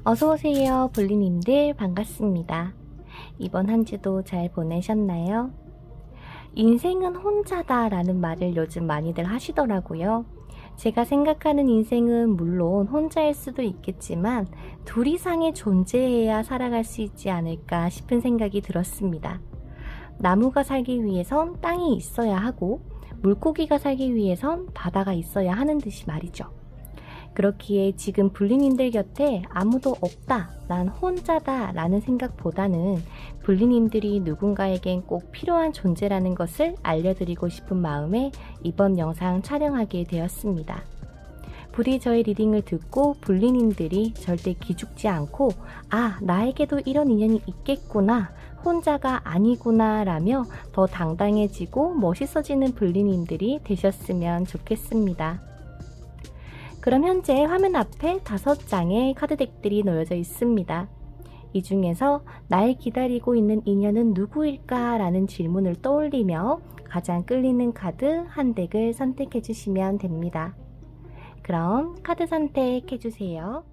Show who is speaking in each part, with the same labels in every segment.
Speaker 1: 어서오세요 볼리님들, 반갑습니다. 이번 한 주도 잘 보내셨나요? 인생은 혼자다 라는 말을 요즘 많이들 하시더라고요. 제가 생각하는 인생은 물론 혼자일 수도 있겠지만 둘 이상의 존재해야 살아갈 수 있지 않을까 싶은 생각이 들었습니다. 나무가 살기 위해선 땅이 있어야 하고 물고기가 살기 위해선 바다가 있어야 하는 듯이 말이죠. 그렇기에 지금 불리님들 곁에 아무도 없다, 난 혼자다 라는 생각보다는 불리님들이 누군가에겐 꼭 필요한 존재라는 것을 알려드리고 싶은 마음에 이번 영상 촬영하게 되었습니다. 부디 저의 리딩을 듣고 불리님들이 절대 기죽지 않고 아, 나에게도 이런 인연이 있겠구나, 혼자가 아니구나 라며 더 당당해지고 멋있어지는 불리님들이 되셨으면 좋겠습니다. 그럼 현재 화면 앞에 5장의 카드덱들이 놓여져 있습니다. 이 중에서 날 기다리고 있는 인연은 누구일까? 라는 질문을 떠올리며 가장 끌리는 카드 한 덱을 선택해 주시면 됩니다. 그럼 카드 선택해 주세요.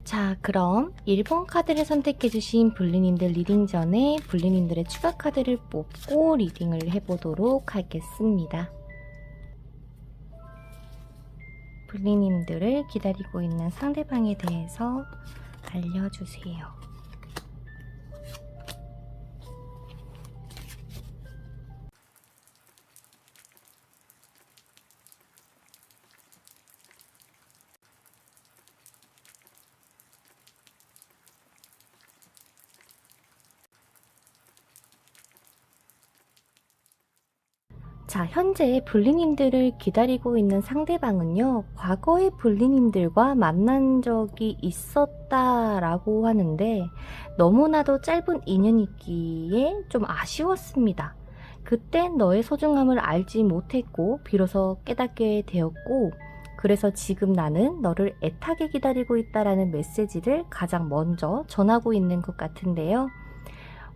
Speaker 1: 자, 그럼 1번 카드를 선택해주신 불리님들 리딩 전에 불리님들의 추가 카드를 뽑고 리딩을 해보도록 하겠습니다. 불리님들을 기다리고 있는 상대방에 대해서 알려주세요. 자, 현재 불리님들을 기다리고 있는 상대방은요, 과거의 불리님들과 만난 적이 있었다라고 하는데 너무나도 짧은 인연이기에 좀 아쉬웠습니다. 그땐 너의 소중함을 알지 못했고 비로소 깨닫게 되었고, 그래서 지금 나는 너를 애타게 기다리고 있다라는 메시지를 가장 먼저 전하고 있는 것 같은데요.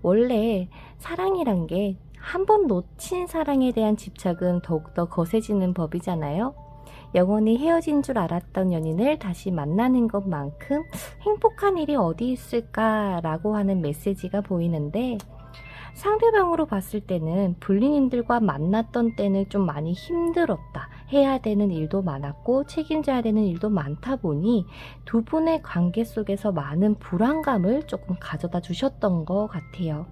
Speaker 1: 원래 사랑이란 게 한 번 놓친 사랑에 대한 집착은 더욱더 거세지는 법이잖아요. 영원히 헤어진 줄 알았던 연인을 다시 만나는 것만큼 행복한 일이 어디 있을까라고 하는 메시지가 보이는데, 상대방으로 봤을 때는 불리님들과 만났던 때는 좀 많이 힘들었다, 해야 되는 일도 많았고 책임져야 되는 일도 많다 보니 두 분의 관계 속에서 많은 불안감을 조금 가져다 주셨던 것 같아요.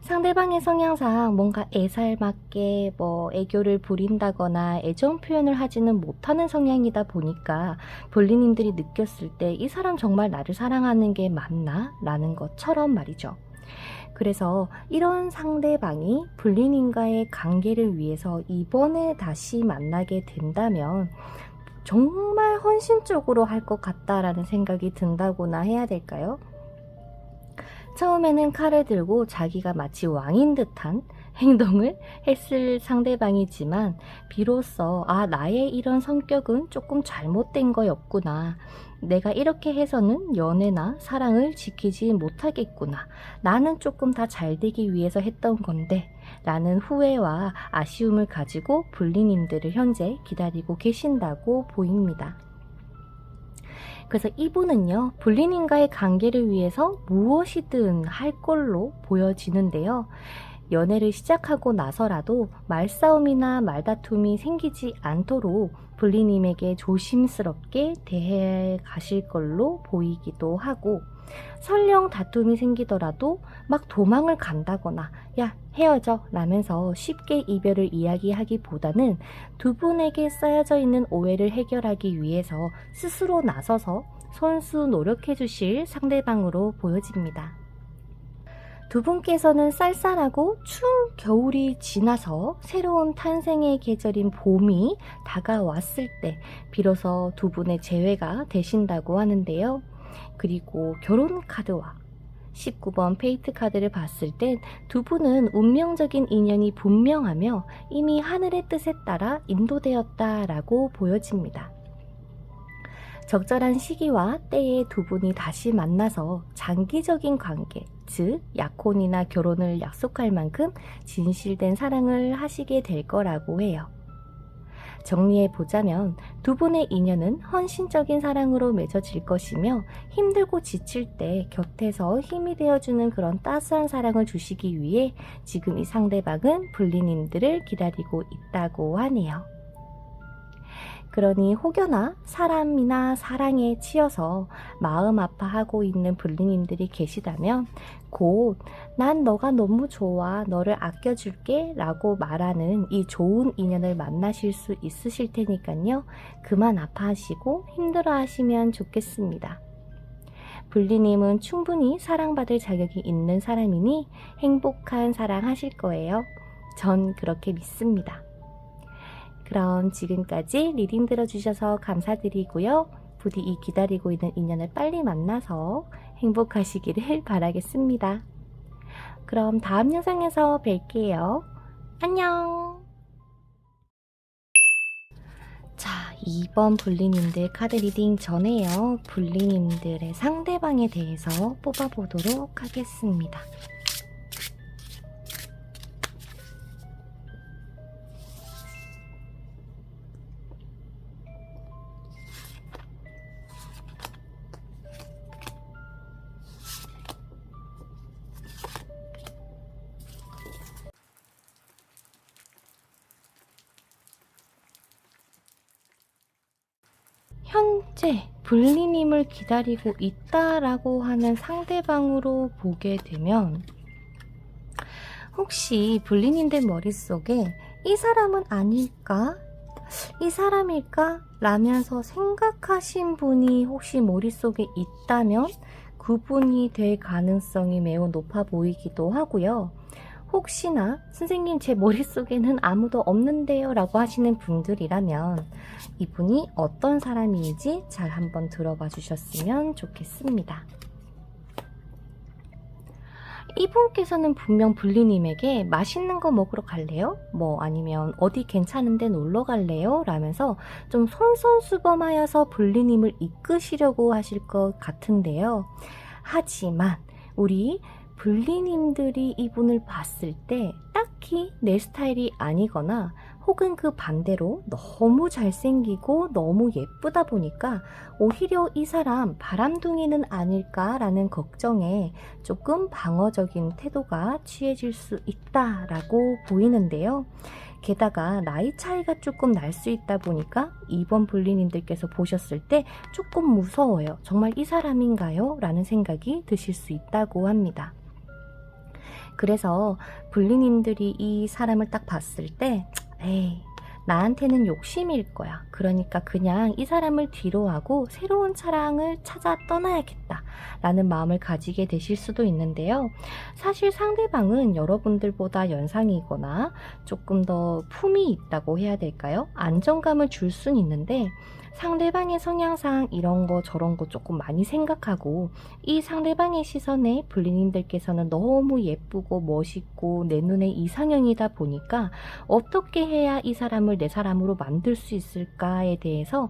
Speaker 1: 상대방의 성향상 뭔가 애살맞게 애교를 부린다거나 애정 표현을 하지는 못하는 성향이다 보니까 불리님들이 느꼈을 때 이 사람 정말 나를 사랑하는 게 맞나? 라는 것처럼 말이죠. 그래서 이런 상대방이 불리님과의 관계를 위해서 이번에 다시 만나게 된다면 정말 헌신적으로 할 것 같다라는 생각이 든다거나 해야 될까요? 처음에는 칼을 들고 자기가 마치 왕인 듯한 행동을 했을 상대방이지만 비로소 나의 이런 성격은 조금 잘못된 거였구나. 내가 이렇게 해서는 연애나 사랑을 지키지 못하겠구나. 나는 조금 다 잘되기 위해서 했던 건데 라는 후회와 아쉬움을 가지고 불리님들을 현재 기다리고 계신다고 보입니다. 그래서 이분은요, 불리님과의 관계를 위해서 무엇이든 할 걸로 보여지는데요. 연애를 시작하고 나서라도 말싸움이나 말다툼이 생기지 않도록 불리님에게 조심스럽게 대해 가실 걸로 보이기도 하고, 설령 다툼이 생기더라도 막 도망을 간다거나 야 헤어져 라면서 쉽게 이별을 이야기하기보다는 두 분에게 쌓여져 있는 오해를 해결하기 위해서 스스로 나서서 손수 노력해 주실 상대방으로 보여집니다. 두 분께서는 쌀쌀하고 추운 겨울이 지나서 새로운 탄생의 계절인 봄이 다가왔을 때 비로소 두 분의 재회가 되신다고 하는데요. 그리고 결혼 카드와 19번 페이트 카드를 봤을 땐 두 분은 운명적인 인연이 분명하며 이미 하늘의 뜻에 따라 인도되었다라고 보여집니다. 적절한 시기와 때에 두 분이 다시 만나서 장기적인 관계, 즉 약혼이나 결혼을 약속할 만큼 진실된 사랑을 하시게 될 거라고 해요. 정리해보자면 두 분의 인연은 헌신적인 사랑으로 맺어질 것이며 힘들고 지칠 때 곁에서 힘이 되어주는 그런 따스한 사랑을 주시기 위해 지금 이 상대방은 불리님들을 기다리고 있다고 하네요. 그러니 혹여나 사람이나 사랑에 치여서 마음 아파하고 있는 불리님들이 계시다면 곧 난 너가 너무 좋아, 너를 아껴줄게 라고 말하는 이 좋은 인연을 만나실 수 있으실 테니까요. 그만 아파하시고 힘들어하시면 좋겠습니다. 불리님은 충분히 사랑받을 자격이 있는 사람이니 행복한 사랑 하실 거예요. 전 그렇게 믿습니다. 그럼 지금까지 리딩 들어주셔서 감사드리고요. 부디 이 기다리고 있는 인연을 빨리 만나서 행복하시기를 바라겠습니다. 그럼 다음 영상에서 뵐게요. 안녕. 자, 2번 불리님들 카드 리딩 전에요. 불리님들의 상대방에 대해서 뽑아보도록 하겠습니다. 현재 불리님을 기다리고 있다라고 하는 상대방으로 보게 되면 혹시 불리님들 머릿속에 이 사람은 아닐까? 이 사람일까? 라면서 생각하신 분이 혹시 머릿속에 있다면 그분이 될 가능성이 매우 높아 보이기도 하고요. 혹시나 선생님 제 머릿속에는 아무도 없는데요 라고 하시는 분들이라면 이분이 어떤 사람인지 잘 한번 들어봐 주셨으면 좋겠습니다. 이분께서는 분명 불리님에게 맛있는 거 먹으러 갈래요? 뭐 아니면 어디 괜찮은데 놀러 갈래요? 라면서 좀 솔선수범하여서 불리님을 이끄시려고 하실 것 같은데요. 하지만 우리 불리님들이 이분을 봤을 때 딱히 내 스타일이 아니거나 혹은 그 반대로 너무 잘생기고 너무 예쁘다 보니까 오히려 이 사람 바람둥이는 아닐까라는 걱정에 조금 방어적인 태도가 취해질 수 있다라고 보이는데요. 게다가 나이 차이가 조금 날 수 있다 보니까 2번 불리님들께서 보셨을 때 조금 무서워요. 정말 이 사람인가요? 라는 생각이 드실 수 있다고 합니다. 그래서 불리님들이 이 사람을 딱 봤을 때 에이 나한테는 욕심일 거야. 그러니까 그냥 이 사람을 뒤로 하고 새로운 사랑을 찾아 떠나야겠다 라는 마음을 가지게 되실 수도 있는데요. 사실 상대방은 여러분들보다 연상이거나 조금 더 품이 있다고 해야 될까요? 안정감을 줄 수는 있는데 상대방의 성향상 이런 거 저런 거 조금 많이 생각하고, 이 상대방의 시선에 불리님들께서는 너무 예쁘고 멋있고 내 눈에 이상형이다 보니까 어떻게 해야 이 사람을 내 사람으로 만들 수 있을까에 대해서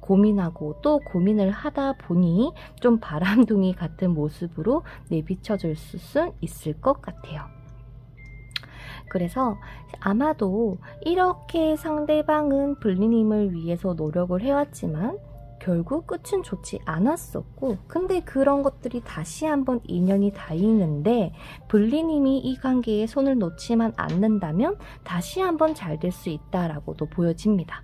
Speaker 1: 고민하고 또 고민을 하다 보니 좀 바람둥이 같은 모습으로 내비쳐질 수 있을 것 같아요. 그래서 아마도 이렇게 상대방은 불리님을 위해서 노력을 해왔지만 결국 끝은 좋지 않았었고, 근데 그런 것들이 다시 한번 인연이 닿이는데 불리님이 이 관계에 손을 놓지만 않는다면 다시 한번 잘 될 수 있다라고도 보여집니다.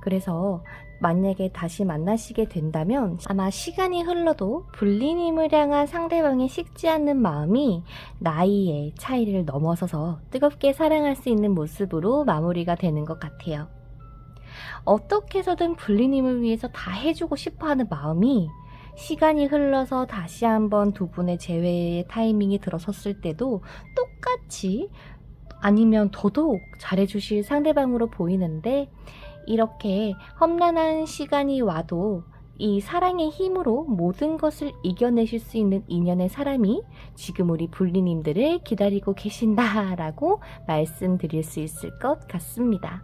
Speaker 1: 그래서 만약에 다시 만나시게 된다면 아마 시간이 흘러도 불리님을 향한 상대방의 식지 않는 마음이 나이의 차이를 넘어서서 뜨겁게 사랑할 수 있는 모습으로 마무리가 되는 것 같아요. 어떻게 해서든 불리님을 위해서 다 해주고 싶어하는 마음이 시간이 흘러서 다시 한번 두 분의 재회의 타이밍이 들어섰을 때도 똑같이 아니면 더더욱 잘해주실 상대방으로 보이는데, 이렇게 험난한 시간이 와도 이 사랑의 힘으로 모든 것을 이겨내실 수 있는 인연의 사람이 지금 우리 불리님들을 기다리고 계신다라고 말씀드릴 수 있을 것 같습니다.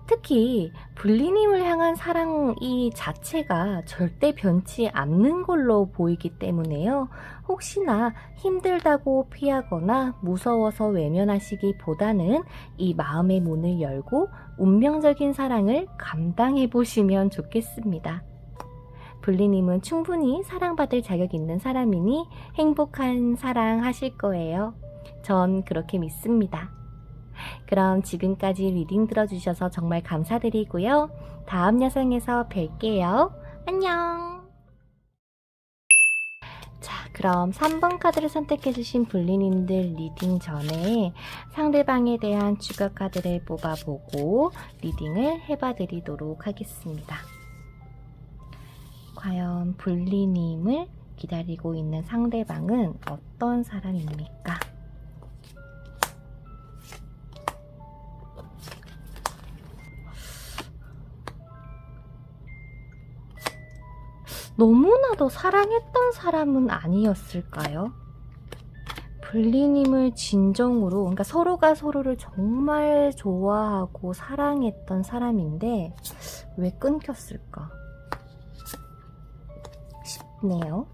Speaker 1: 특히 불리님을 향한 사랑이 자체가 절대 변치 않는 걸로 보이기 때문에요. 혹시나 힘들다고 피하거나 무서워서 외면하시기보다는 이 마음의 문을 열고 운명적인 사랑을 감당해 보시면 좋겠습니다. 불리님은 충분히 사랑받을 자격 있는 사람이니 행복한 사랑 하실 거예요. 전 그렇게 믿습니다. 그럼 지금까지 리딩 들어주셔서 정말 감사드리고요. 다음 영상에서 뵐게요. 안녕. 자, 그럼 3번 카드를 선택해주신 불리님들 리딩 전에 상대방에 대한 추가 카드를 뽑아보고 리딩을 해봐드리도록 하겠습니다. 과연 불리님을 기다리고 있는 상대방은 어떤 사람입니까? 너무나도 사랑했던 사람은 아니었을까요? 불리님을 진정으로, 그러니까 서로가 서로를 정말 좋아하고 사랑했던 사람인데 왜 끊겼을까 싶네요.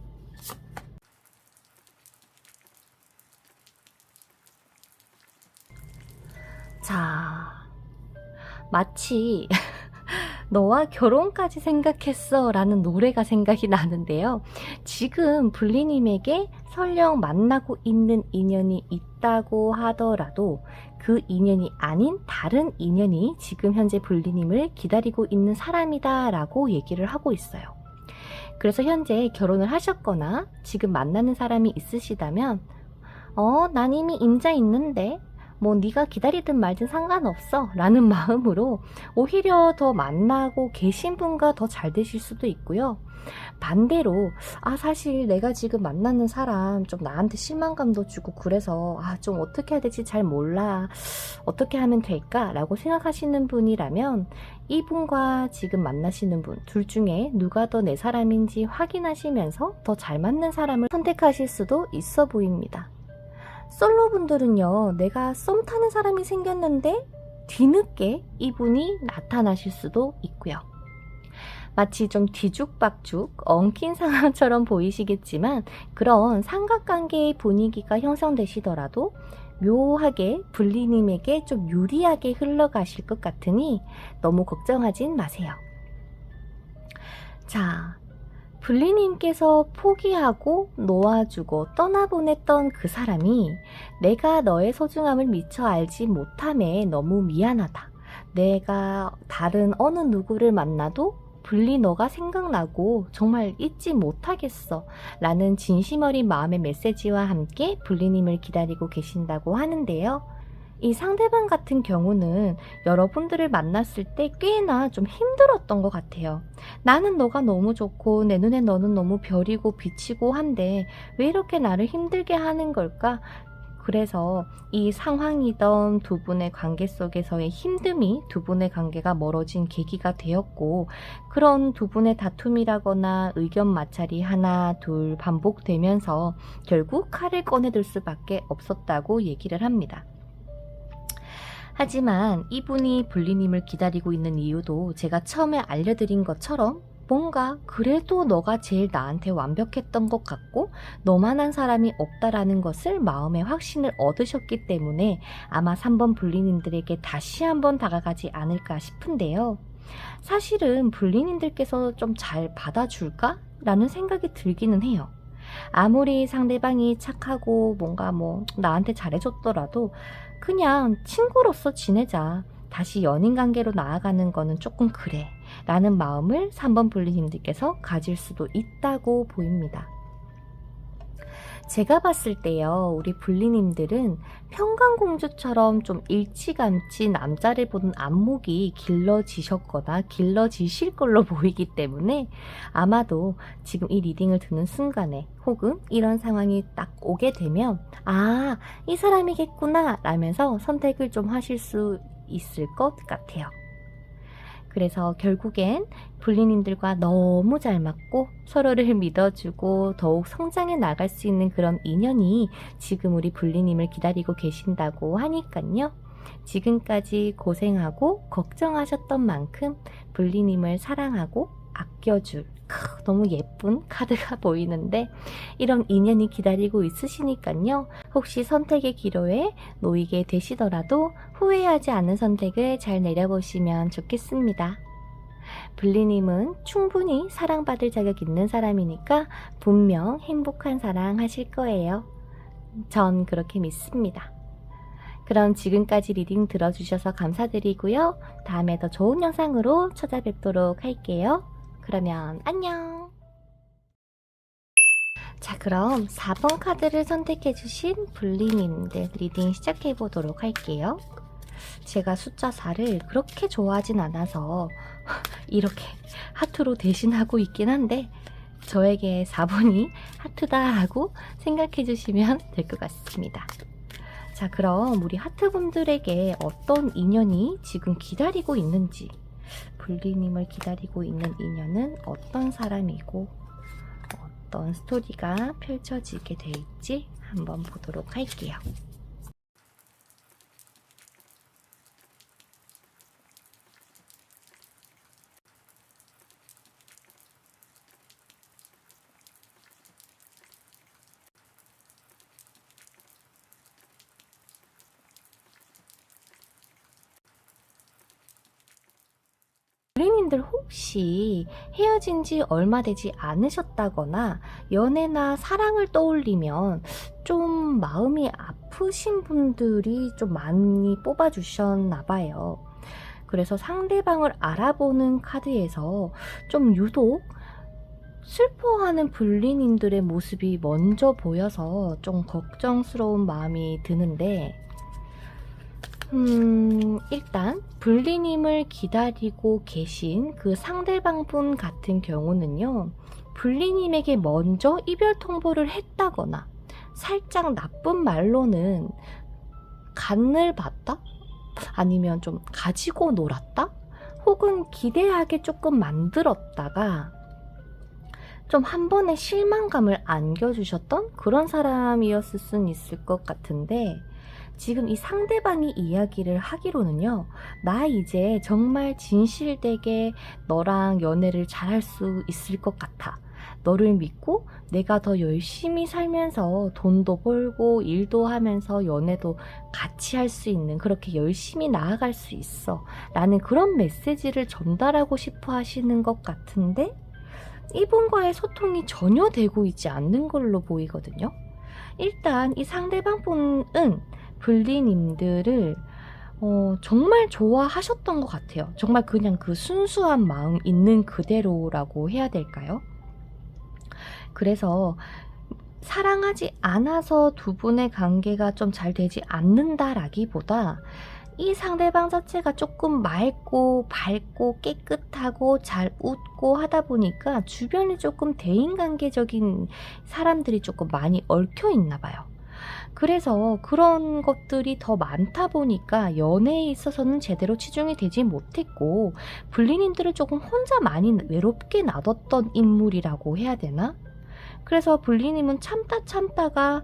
Speaker 1: 자, 마치 너와 결혼까지 생각했어 라는 노래가 생각이 나는데요. 지금 불리님에게 설령 만나고 있는 인연이 있다고 하더라도 그 인연이 아닌 다른 인연이 지금 현재 불리님을 기다리고 있는 사람이다 라고 얘기를 하고 있어요. 그래서 현재 결혼을 하셨거나 지금 만나는 사람이 있으시다면 난 이미 임자 있는데 뭐 네가 기다리든 말든 상관없어 라는 마음으로 오히려 더 만나고 계신 분과 더 잘 되실 수도 있고요. 반대로 사실 내가 지금 만나는 사람 좀 나한테 실망감도 주고 그래서 좀 어떻게 해야 될지 잘 몰라, 어떻게 하면 될까 라고 생각하시는 분이라면 이분과 지금 만나시는 분 둘 중에 누가 더 내 사람인지 확인하시면서 더 잘 맞는 사람을 선택하실 수도 있어 보입니다. 솔로분들은요, 내가 썸 타는 사람이 생겼는데 뒤늦게 이분이 나타나실 수도 있고요. 마치 좀 뒤죽박죽 엉킨 상황처럼 보이시겠지만 그런 삼각관계의 분위기가 형성되시더라도 묘하게 불리님에게 좀 유리하게 흘러가실 것 같으니 너무 걱정하진 마세요. 자, 불리님께서 포기하고 놓아주고 떠나보냈던 그 사람이 내가 너의 소중함을 미처 알지 못함에 너무 미안하다. 내가 다른 어느 누구를 만나도 불리 너가 생각나고 정말 잊지 못하겠어 라는 진심 어린 마음의 메시지와 함께 불리님을 기다리고 계신다고 하는데요. 이 상대방 같은 경우는 여러분들을 만났을 때 꽤나 좀 힘들었던 것 같아요. 나는 너가 너무 좋고 내 눈에 너는 너무 별이고 빛이고 한데 왜 이렇게 나를 힘들게 하는 걸까? 그래서 이 상황이던 두 분의 관계 속에서의 힘듦이 두 분의 관계가 멀어진 계기가 되었고, 그런 두 분의 다툼이라거나 의견 마찰이 하나 둘 반복되면서 결국 칼을 꺼내들 수밖에 없었다고 얘기를 합니다. 하지만 이분이 불리님을 기다리고 있는 이유도 제가 처음에 알려드린 것처럼 뭔가 그래도 너가 제일 나한테 완벽했던 것 같고 너만한 사람이 없다라는 것을 마음의 확신을 얻으셨기 때문에 아마 3번 불리님들에게 다시 한번 다가가지 않을까 싶은데요. 사실은 불리님들께서 좀 잘 받아줄까? 라는 생각이 들기는 해요. 아무리 상대방이 착하고 뭔가 나한테 잘해줬더라도 그냥 친구로서 지내자, 다시 연인 관계로 나아가는 거는 조금 그래 라는 마음을 3번 불리님들께서 가질 수도 있다고 보입니다. 제가 봤을 때요, 우리 불리님들은 평강공주처럼 좀 일찌감치 남자를 보는 안목이 길러지셨거나 길러지실 걸로 보이기 때문에 아마도 지금 이 리딩을 듣는 순간에 혹은 이런 상황이 딱 오게 되면 아, 이 사람이겠구나 라면서 선택을 좀 하실 수 있을 것 같아요. 그래서 결국엔 불리님들과 너무 잘 맞고 서로를 믿어주고 더욱 성장해 나갈 수 있는 그런 인연이 지금 우리 불리님을 기다리고 계신다고 하니깐요. 지금까지 고생하고 걱정하셨던 만큼 불리님을 사랑하고 아껴줄 너무 예쁜 카드가 보이는데 이런 인연이 기다리고 있으시니깐요. 혹시 선택의 기로에 놓이게 되시더라도 후회하지 않은 선택을 잘 내려보시면 좋겠습니다. 불리님은 충분히 사랑받을 자격 있는 사람이니까 분명 행복한 사랑 하실 거예요. 전 그렇게 믿습니다. 그럼 지금까지 리딩 들어주셔서 감사드리고요. 다음에 더 좋은 영상으로 찾아뵙도록 할게요. 그러면 안녕. 자, 그럼 4번 카드를 선택해주신 불리님들 리딩 시작해보도록 할게요. 제가 숫자 4를 그렇게 좋아하진 않아서 이렇게 하트로 대신하고 있긴 한데 저에게 4번이 하트다 라고 생각해주시면 될 것 같습니다. 자, 그럼 우리 하트분들에게 어떤 인연이 지금 기다리고 있는지, 불리님을 기다리고 있는 인연은 어떤 사람이고 어떤 스토리가 펼쳐지게 될지 한번 보도록 할게요. 불리님들 혹시 헤어진 지 얼마 되지 않으셨다거나 연애나 사랑을 떠올리면 좀 마음이 아프신 분들이 좀 많이 뽑아주셨나 봐요. 그래서 상대방을 알아보는 카드에서 좀 유독 슬퍼하는 불리님들의 모습이 먼저 보여서 좀 걱정스러운 마음이 드는데 일단 불리님을 기다리고 계신 그 상대방 분 같은 경우는요, 불리님에게 먼저 이별 통보를 했다거나 살짝 나쁜 말로는 간을 봤다? 아니면 좀 가지고 놀았다? 혹은 기대하게 조금 만들었다가 좀 한 번의 실망감을 안겨주셨던 그런 사람이었을 수는 있을 것 같은데 지금 이 상대방이 이야기를 하기로는요, 나 이제 정말 진실되게 너랑 연애를 잘할 수 있을 것 같아. 너를 믿고 내가 더 열심히 살면서 돈도 벌고 일도 하면서 연애도 같이 할 수 있는, 그렇게 열심히 나아갈 수 있어 라는 그런 메시지를 전달하고 싶어 하시는 것 같은데 이분과의 소통이 전혀 되고 있지 않는 걸로 보이거든요. 일단 이 상대방 분은 불리님들을 정말 좋아하셨던 것 같아요. 정말 그냥 그 순수한 마음 있는 그대로라고 해야 될까요? 그래서 사랑하지 않아서 두 분의 관계가 좀 잘 되지 않는다라기보다 이 상대방 자체가 조금 맑고 밝고 깨끗하고 잘 웃고 하다 보니까 주변에 조금 대인관계적인 사람들이 조금 많이 얽혀 있나 봐요. 그래서 그런 것들이 더 많다 보니까 연애에 있어서는 제대로 치중이 되지 못했고 불리님들을 조금 혼자 많이 외롭게 놔뒀던 인물이라고 해야 되나? 그래서 불리님은 참다가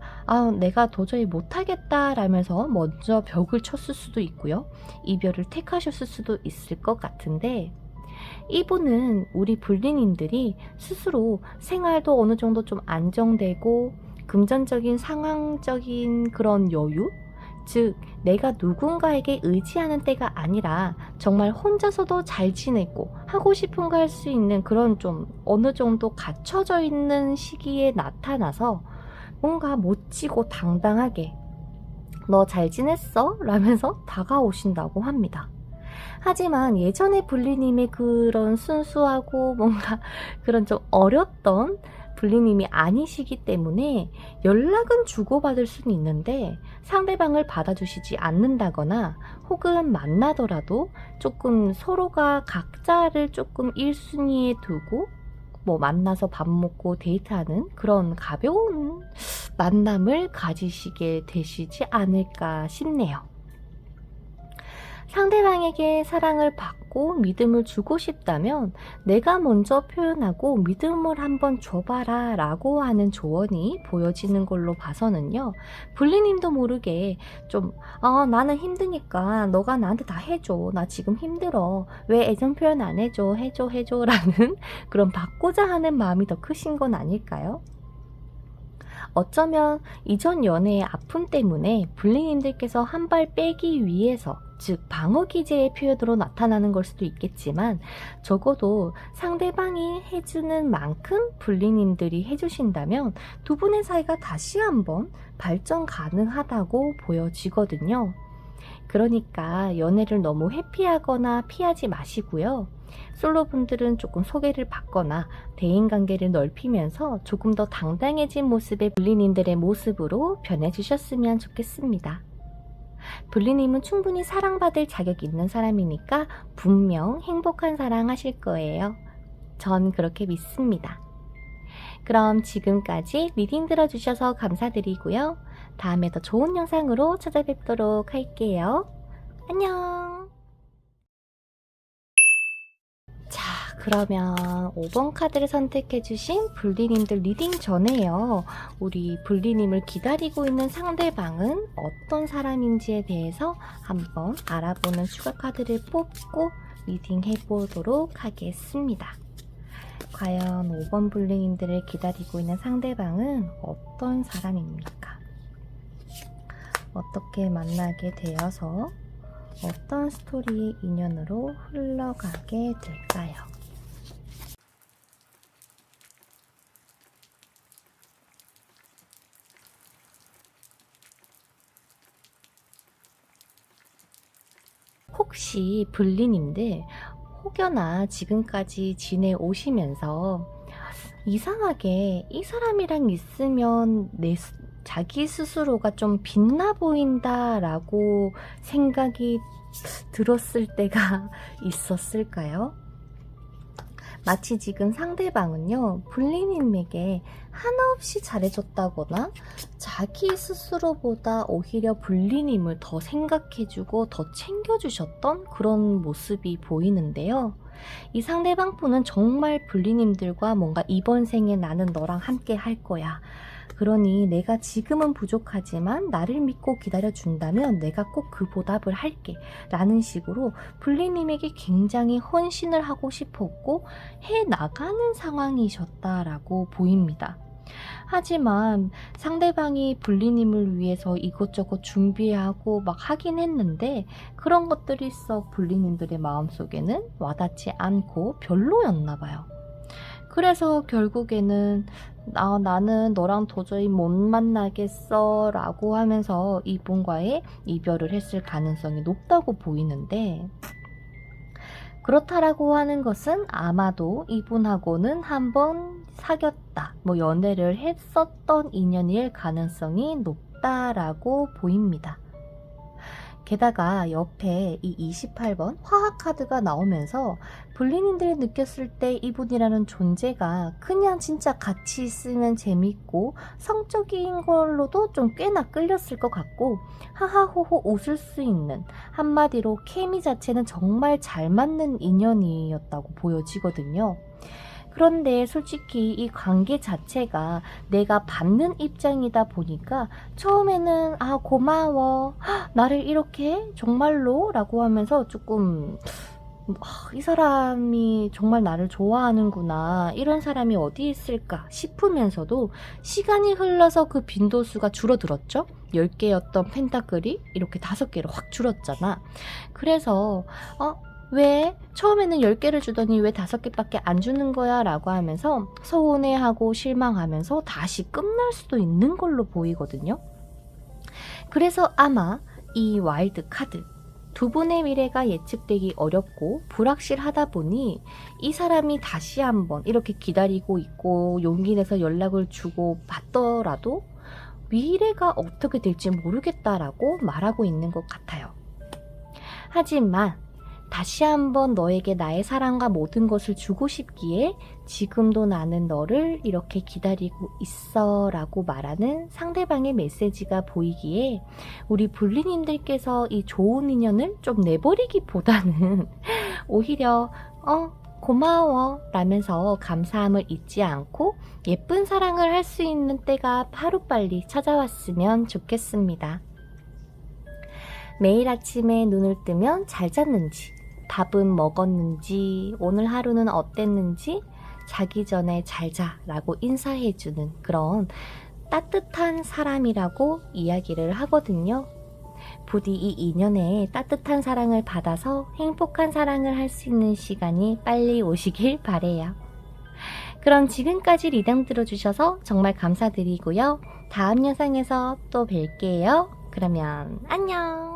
Speaker 1: 내가 도저히 못하겠다 라면서 먼저 벽을 쳤을 수도 있고요. 이별을 택하셨을 수도 있을 것 같은데 이분은 우리 불리님들이 스스로 생활도 어느 정도 좀 안정되고 금전적인 상황적인 그런 여유? 즉 내가 누군가에게 의지하는 때가 아니라 정말 혼자서도 잘 지내고 하고 싶은 거 할 수 있는 그런 좀 어느 정도 갖춰져 있는 시기에 나타나서 뭔가 멋지고 당당하게 너 잘 지냈어? 라면서 다가오신다고 합니다. 하지만 예전에 불리님의 그런 순수하고 뭔가 그런 좀 어렸던 불리님이 아니시기 때문에 연락은 주고받을 수는 있는데 상대방을 받아주시지 않는다거나 혹은 만나더라도 조금 서로가 각자를 조금 1순위에 두고 뭐 만나서 밥 먹고 데이트하는 그런 가벼운 만남을 가지시게 되시지 않을까 싶네요. 상대방에게 사랑을 받고 믿음을 주고 싶다면 내가 먼저 표현하고 믿음을 한번 줘봐라 라고 하는 조언이 보여지는 걸로 봐서는요. 불리님도 모르게 좀 나는 힘드니까 너가 나한테 다 해줘. 나 지금 힘들어. 왜 애정 표현 안 해줘. 해줘 라는 그런 받고자 하는 마음이 더 크신 건 아닐까요? 어쩌면 이전 연애의 아픔 때문에 불리님들께서 한 발 빼기 위해서 즉 방어기제의 표현으로 나타나는 걸 수도 있겠지만 적어도 상대방이 해주는 만큼 불리님들이 해주신다면 두 분의 사이가 다시 한번 발전 가능하다고 보여지거든요. 그러니까 연애를 너무 회피하거나 피하지 마시고요. 솔로분들은 조금 소개를 받거나 대인관계를 넓히면서 조금 더 당당해진 모습의 불리님들의 모습으로 변해주셨으면 좋겠습니다. 불리님은 충분히 사랑받을 자격이 있는 사람이니까 분명 행복한 사랑 하실 거예요. 전 그렇게 믿습니다. 그럼 지금까지 리딩 들어주셔서 감사드리고요. 다음에 더 좋은 영상으로 찾아뵙도록 할게요. 안녕. 자, 그러면 5번 카드를 선택해주신 불리님들 리딩 전에요. 우리 불리님을 기다리고 있는 상대방은 어떤 사람인지에 대해서 한번 알아보는 추가 카드를 뽑고 리딩 해보도록 하겠습니다. 과연 5번 불리님들을 기다리고 있는 상대방은 어떤 사람입니까? 어떻게 만나게 되어서 어떤 스토리 인연으로 흘러가게 될까요? 혹시 불리님들 혹여나 지금까지 지내오시면서 이상하게 이 사람이랑 있으면 자기 스스로가 좀 빛나 보인다 라고 생각이 들었을 때가 있었을까요? 마치 지금 상대방은요, 불리님에게 하나없이 잘해줬다거나 자기 스스로보다 오히려 불리님을 더 생각해주고 더 챙겨주셨던 그런 모습이 보이는데요. 이 상대방 분은 정말 불리님들과 뭔가 이번 생에 나는 너랑 함께 할 거야. 그러니 내가 지금은 부족하지만 나를 믿고 기다려준다면 내가 꼭 그 보답을 할게 라는 식으로 불리님에게 굉장히 헌신을 하고 싶었고 해나가는 상황이셨다라고 보입니다. 하지만 상대방이 불리님을 위해서 이것저것 준비하고 막 하긴 했는데 그런 것들이 썩 불리님들의 마음속에는 와닿지 않고 별로였나 봐요. 그래서 결국에는 나는 너랑 도저히 못 만나겠어 라고 하면서 이분과의 이별을 했을 가능성이 높다고 보이는데, 그렇다라고 하는 것은 아마도 이분하고는 한번 사귀었다, 연애를 했었던 인연일 가능성이 높다라고 보입니다. 게다가 옆에 이 28번 화학카드가 나오면서 불리님들이 느꼈을 때 이분이라는 존재가 그냥 진짜 같이 있으면 재밌고 성적인 걸로도 좀 꽤나 끌렸을 것 같고 하하호호 웃을 수 있는, 한마디로 케미 자체는 정말 잘 맞는 인연이었다고 보여지거든요. 그런데 솔직히 이 관계 자체가 내가 받는 입장이다 보니까 처음에는 아 고마워, 나를 이렇게 정말로? 라고 하면서 조금 이 사람이 정말 나를 좋아하는구나, 이런 사람이 어디 있을까 싶으면서도 시간이 흘러서 그 빈도수가 줄어들었죠. 10개였던 펜타클이 이렇게 5개로 확 줄었잖아. 그래서 왜 처음에는 10개를 주더니 왜 5개밖에 안 주는 거야? 라고 하면서 서운해하고 실망하면서 다시 끝날 수도 있는 걸로 보이거든요. 그래서 아마 이 와일드 카드, 두 분의 미래가 예측되기 어렵고 불확실하다 보니 이 사람이 다시 한번 이렇게 기다리고 있고 용기 내서 연락을 주고 받더라도 미래가 어떻게 될지 모르겠다라고 말하고 있는 것 같아요. 하지만 다시 한번 너에게 나의 사랑과 모든 것을 주고 싶기에 지금도 나는 너를 이렇게 기다리고 있어 라고 말하는 상대방의 메시지가 보이기에 우리 불리님들께서 이 좋은 인연을 좀 내버리기보다는 오히려 고마워 라면서 감사함을 잊지 않고 예쁜 사랑을 할 수 있는 때가 하루빨리 찾아왔으면 좋겠습니다. 매일 아침에 눈을 뜨면 잘 잤는지, 밥은 먹었는지, 오늘 하루는 어땠는지 자기 전에 잘 자라고 인사해주는 그런 따뜻한 사람이라고 이야기를 하거든요. 부디 이 인연에 따뜻한 사랑을 받아서 행복한 사랑을 할 수 있는 시간이 빨리 오시길 바래요. 그럼 지금까지 리딩 들어주셔서 정말 감사드리고요. 다음 영상에서 또 뵐게요. 그러면 안녕.